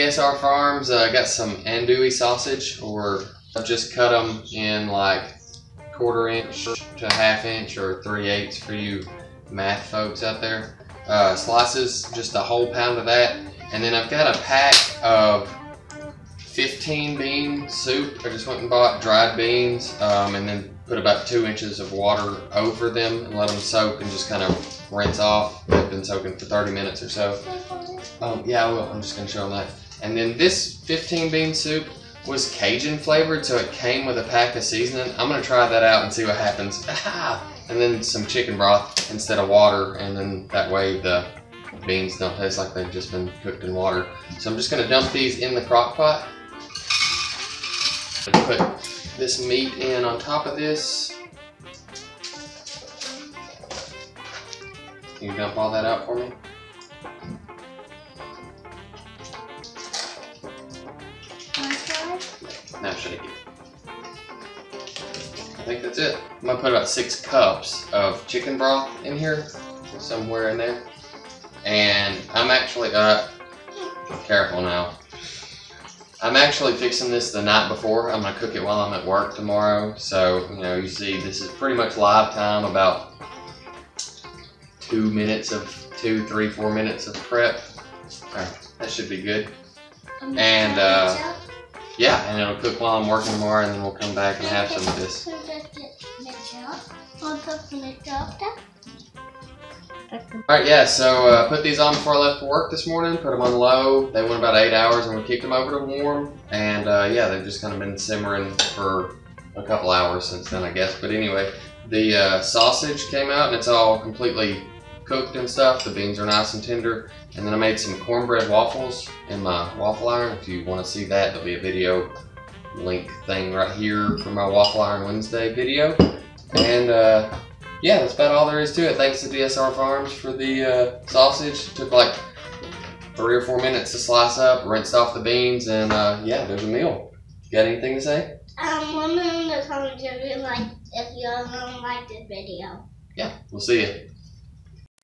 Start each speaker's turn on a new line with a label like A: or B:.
A: DSR Farms. I got some andouille sausage, or I've just cut them in like 1/4 inch to 1/2 inch or 3/8 for you math folks out there. Slices, just a whole pound of that. And then I've got a pack of 15 bean soup. I just went and bought dried beans and then put about 2 inches of water over them and let them soak and just kind of rinse off. They've been soaking for 30 minutes or so. Yeah, I will. I'm just going to show them that. And then this 15 bean soup was Cajun flavored, so it came with a pack of seasoning. I'm going to try that out and see what happens. And then some chicken broth instead of water, and then that way the beans don't taste like they've just been cooked in water. So I'm just going to dump these in the crock pot. Put this meat in on top of this. Can you dump all that out for me? Now shake it. I think that's it. I'm gonna put about 6 cups of chicken broth in here, somewhere in there. And I'm actually, careful now. I'm actually fixing this the night before. I'm gonna cook it while I'm at work tomorrow. So, you know, you see this is pretty much live time, about 2 minutes of 2, 3, 4 minutes of prep. That should be good. And yeah, and it'll cook while I'm working tomorrow, and then we'll come back and have some of this. Alright, yeah, so put these on before I left for work this morning, put them on low. They went about 8 hours, and we kicked them over to warm. And yeah, they've just kind of been simmering for a couple hours since then, I guess. But anyway, the sausage came out, and it's all completely cooked and stuff. The beans are nice and tender. And then I made some cornbread waffles in my waffle iron. If you want to see that, there'll be a video link thing right here for my Waffle Iron Wednesday video. And yeah, that's about all there is to it. Thanks to DSR Farms for the sausage. It took like 3 or 4 minutes to slice up, rinsed off the beans, and yeah, there's a meal. You got anything to say?
B: Let me know in the comments if you like this video.
A: Yeah, we'll see you.